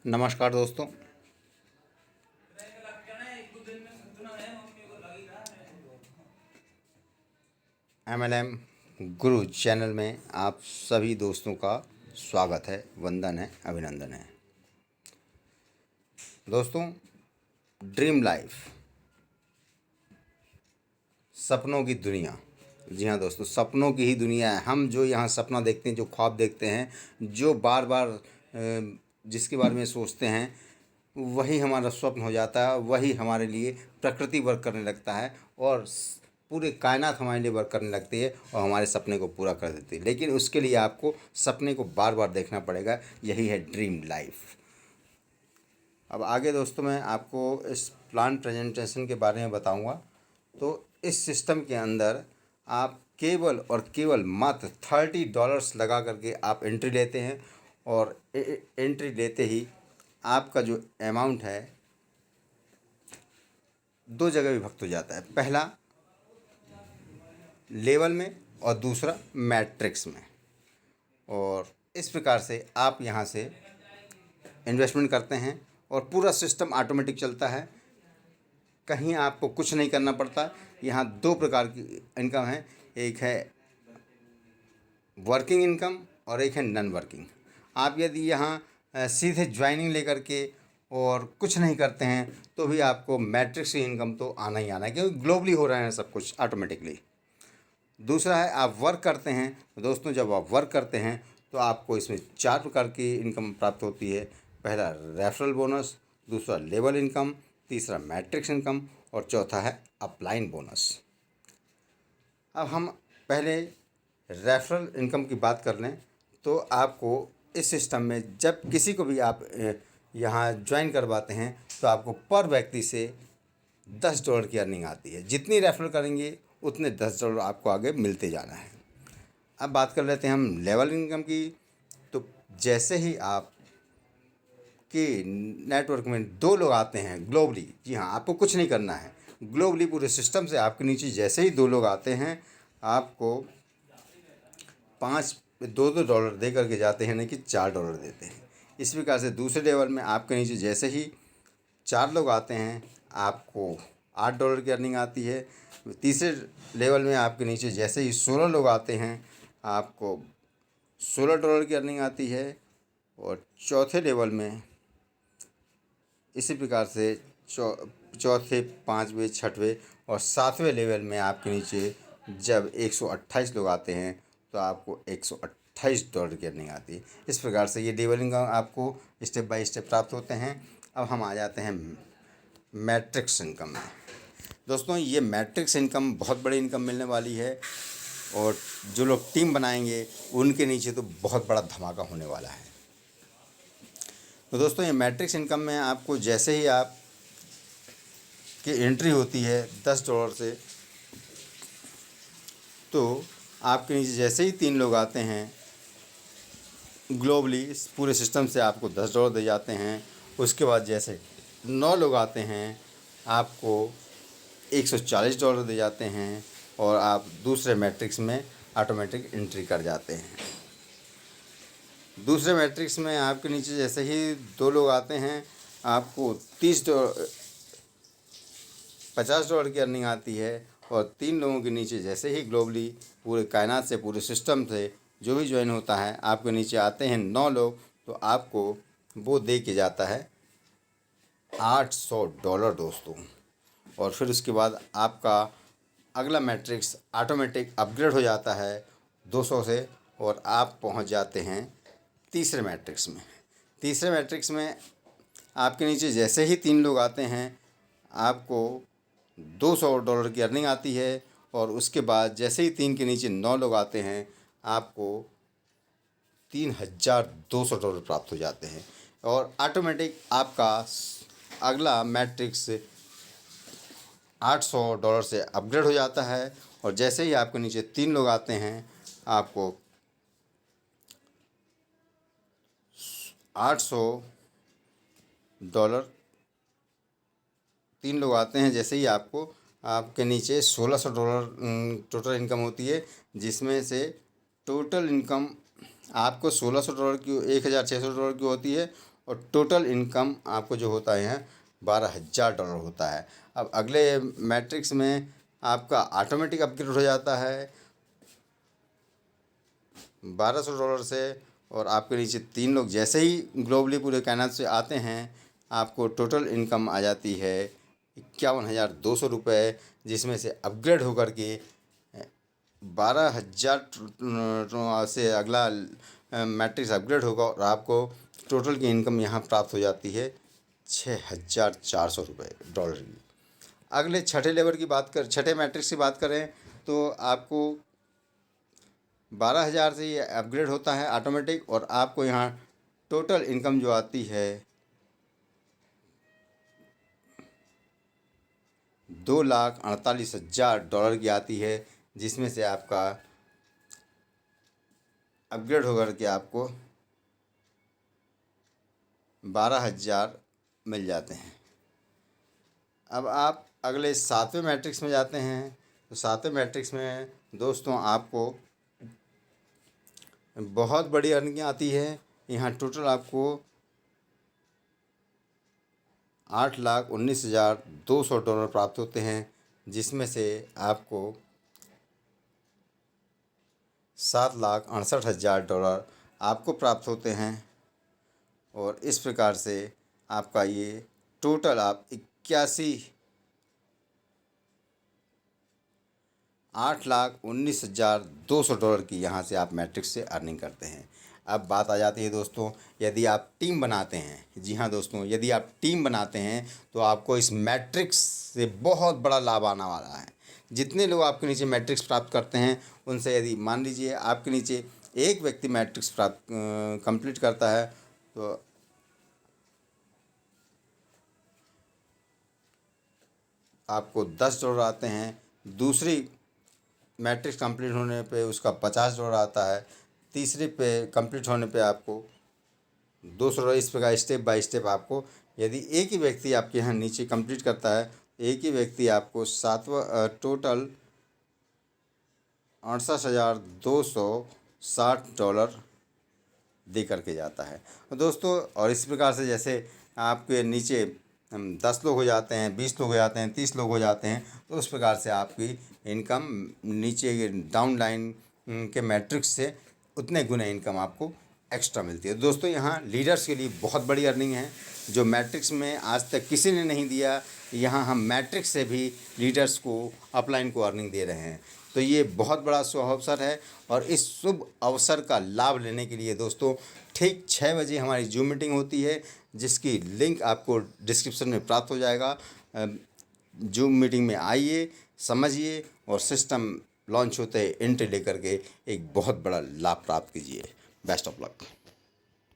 नमस्कार दोस्तों। MLM गुरु channel में आप सभी दोस्तों का स्वागत है, वंदन है, अभिनंदन है। दोस्तों, ड्रीम लाइफ, सपनों की दुनिया। जी हाँ दोस्तों, सपनों की ही दुनिया है। हम जो यहाँ सपना देखते हैं, जो ख्वाब देखते हैं, जो बार बार जिसके बारे में सोचते हैं, वही हमारा स्वप्न हो जाता है। वही हमारे लिए प्रकृति वर्क करने लगता है और पूरे कायनात हमारे लिए वर्क करने लगती है और हमारे सपने को पूरा कर देती है। लेकिन उसके लिए आपको सपने को बार बार देखना पड़ेगा। यही है ड्रीम लाइफ। अब आगे दोस्तों मैं आपको इस प्लान प्रेजेंटेशन के बारे में बताऊंगा। तो इस सिस्टम के अंदर आप केवल और केवल मात्र $30 लगा करके आप एंट्री लेते हैं और एंट्री लेते ही आपका जो अमाउंट है दो जगह विभक्त हो जाता है। पहला लेवल में और दूसरा मैट्रिक्स में। और इस प्रकार से आप यहाँ से इन्वेस्टमेंट करते हैं और पूरा सिस्टम ऑटोमेटिक चलता है। कहीं आपको कुछ नहीं करना पड़ता। यहाँ दो प्रकार की इनकम है, एक है वर्किंग इनकम और एक है नॉन वर्किंग। आप यदि यहाँ सीधे ज्वाइनिंग लेकर के और कुछ नहीं करते हैं तो भी आपको मैट्रिक्स की इनकम तो आना ही आना है, क्योंकि ग्लोबली हो रहा है सब कुछ ऑटोमेटिकली। दूसरा है आप वर्क करते हैं। तो दोस्तों, जब आप वर्क करते हैं तो आपको इसमें 4 प्रकार की इनकम प्राप्त होती है। पहला रेफरल बोनस, दूसरा लेवल इनकम, तीसरा मैट्रिक्स इनकम और चौथा है अपलाइन बोनस। अब हम पहले रेफरल इनकम की बात कर लें तो आपको इस सिस्टम में जब किसी को भी आप यहाँ ज्वाइन करवाते हैं तो आपको पर व्यक्ति से $10 की अर्निंग आती है। जितनी रेफरल करेंगे उतने $10 आपको आगे मिलते जाना है। अब बात कर लेते हैं हम लेवल इनकम की। तो जैसे ही आप के नेटवर्क में 2 लोग आते हैं ग्लोबली, जी हाँ, आपको कुछ नहीं करना है, ग्लोबली पूरे सिस्टम से आपके नीचे जैसे ही 2 लोग आते हैं आपको $2 दे करके जाते हैं, नहीं कि $4 देते हैं। इस प्रकार से दूसरे लेवल में आपके नीचे जैसे ही 4 लोग आते हैं आपको $8 की अर्निंग आती है। तीसरे लेवल में आपके नीचे जैसे ही 16 लोग आते हैं आपको $16 की अर्निंग आती है। और चौथे लेवल में इसी प्रकार से चौथे, पाँचवें, छठवें और सातवें लेवल में आपके नीचे जब 128 लोग आते हैं तो आपको $128 की अर्निंग आती है। इस प्रकार से ये लेवल इनकम आपको स्टेप बाय स्टेप प्राप्त होते हैं। अब हम आ जाते हैं मैट्रिक्स इनकम में। दोस्तों, ये मैट्रिक्स इनकम बहुत बड़ी इनकम मिलने वाली है और जो लोग टीम बनाएंगे उनके नीचे तो बहुत बड़ा धमाका होने वाला है। तो दोस्तों, ये मैट्रिक्स इनकम में आपको जैसे ही आप की एंट्री होती है $10 से, तो आपके नीचे जैसे ही 3 लोग आते हैं ग्लोबली इस पूरे सिस्टम से आपको $10 दे जाते हैं। उसके बाद जैसे 9 लोग आते हैं आपको $140 दे जाते हैं और आप दूसरे मैट्रिक्स में ऑटोमेटिक एंट्री कर जाते हैं। दूसरे मैट्रिक्स में आपके नीचे जैसे ही 2 लोग आते हैं आपको $50 की अर्निंग आती है। और 3 लोगों के नीचे जैसे ही ग्लोबली पूरे कायनात से, पूरे सिस्टम से जो भी ज्वाइन होता है, आपके नीचे आते हैं 9 लोग, तो आपको वो दे के जाता है $800 दोस्तों। और फिर उसके बाद आपका अगला मैट्रिक्स ऑटोमेटिक अपग्रेड हो जाता है 200 से और आप पहुंच जाते हैं तीसरे मैट्रिक्स में। तीसरे मैट्रिक्स में आपके नीचे जैसे ही 3 लोग आते हैं आपको $200 की अर्निंग आती है। और उसके बाद जैसे ही 3 के नीचे 9 लोग आते हैं आपको $3200 प्राप्त हो जाते हैं और ऑटोमेटिक आपका अगला मैट्रिक्स $800 से अपग्रेड हो जाता है। और जैसे ही आपके नीचे 3 लोग आते हैं आपको $800, 3 लोग आते हैं जैसे ही आपके नीचे $1600 टोटल इनकम होती है, जिसमें से टोटल इनकम आपको $1600 की $1600 की होती है और टोटल इनकम आपको जो होता है यहाँ $12,000 होता है। अब अगले मैट्रिक्स में आपका ऑटोमेटिक अपग्रेड हो जाता है $1200 से, और आपके नीचे 3 लोग जैसे ही ग्लोबली पूरे कायनात से आते हैं आपको टोटल इनकम आ जाती है $51,200, जिसमें से अपग्रेड होकर के 12,000 से अगला मैट्रिक्स अपग्रेड होगा और आपको टोटल की इनकम यहाँ प्राप्त हो जाती है $6,400 की। अगले छठे मैट्रिक्स की बात करें तो आपको 12,000 से ये अपग्रेड होता है ऑटोमेटिक, और आपको यहाँ टोटल इनकम जो आती है $2,48,000 की आती है, जिसमें से आपका अपग्रेड होकर के आपको 12,000 मिल जाते हैं। अब आप अगले 7वें मैट्रिक्स में जाते हैं तो 7वें मैट्रिक्स में दोस्तों आपको बहुत बड़ी अर्निंग आती है। यहाँ टोटल आपको $8,19,200 प्राप्त होते हैं, जिसमें से आपको $7,68,000 आपको प्राप्त होते हैं। और इस प्रकार से आपका ये टोटल आप $8,19,200 की यहाँ से आप मैट्रिक्स से अर्निंग करते हैं। अब बात आ जाती है दोस्तों, यदि आप टीम बनाते हैं, जी हाँ दोस्तों, यदि आप टीम बनाते हैं तो आपको इस मैट्रिक्स से बहुत बड़ा लाभ आने वाला है। जितने लोग आपके नीचे मैट्रिक्स प्राप्त करते हैं उनसे यदि मान लीजिए आपके नीचे एक व्यक्ति मैट्रिक्स प्राप्त कंप्लीट करता है तो आपको $10 आते हैं। दूसरी मैट्रिक्स कंप्लीट होने पे उसका $50 आता है। तीसरे पे कंप्लीट होने पे आपको $200। इस प्रकार स्टेप बाय स्टेप आपको, यदि एक ही व्यक्ति आपके यहाँ नीचे कंप्लीट करता है, एक ही व्यक्ति आपको टोटल $68,260 दे करके जाता है दोस्तों। और इस प्रकार से जैसे आपके नीचे 10 लोग हो जाते हैं, 20 लोग हो जाते हैं, 30 लोग हो जाते हैं, तो उस प्रकार से आपकी इनकम नीचे के डाउन लाइन के मैट्रिक्स से उतने गुना इनकम आपको एक्स्ट्रा मिलती है दोस्तों। यहाँ लीडर्स के लिए बहुत बड़ी अर्निंग है, जो मैट्रिक्स में आज तक किसी ने नहीं दिया। यहाँ हम मैट्रिक्स से भी लीडर्स को, अपलाइन को अर्निंग दे रहे हैं, तो ये बहुत बड़ा शुभ अवसर है। और इस शुभ अवसर का लाभ लेने के लिए दोस्तों ठीक 6 बजे हमारी जूम मीटिंग होती है, जिसकी लिंक आपको डिस्क्रिप्शन में प्राप्त हो जाएगा। जूम मीटिंग में आइए, समझिए और सिस्टम लॉन्च होते ही एंट्री लेकर के एक बहुत बड़ा लाभ प्राप्त कीजिए। Best of luck.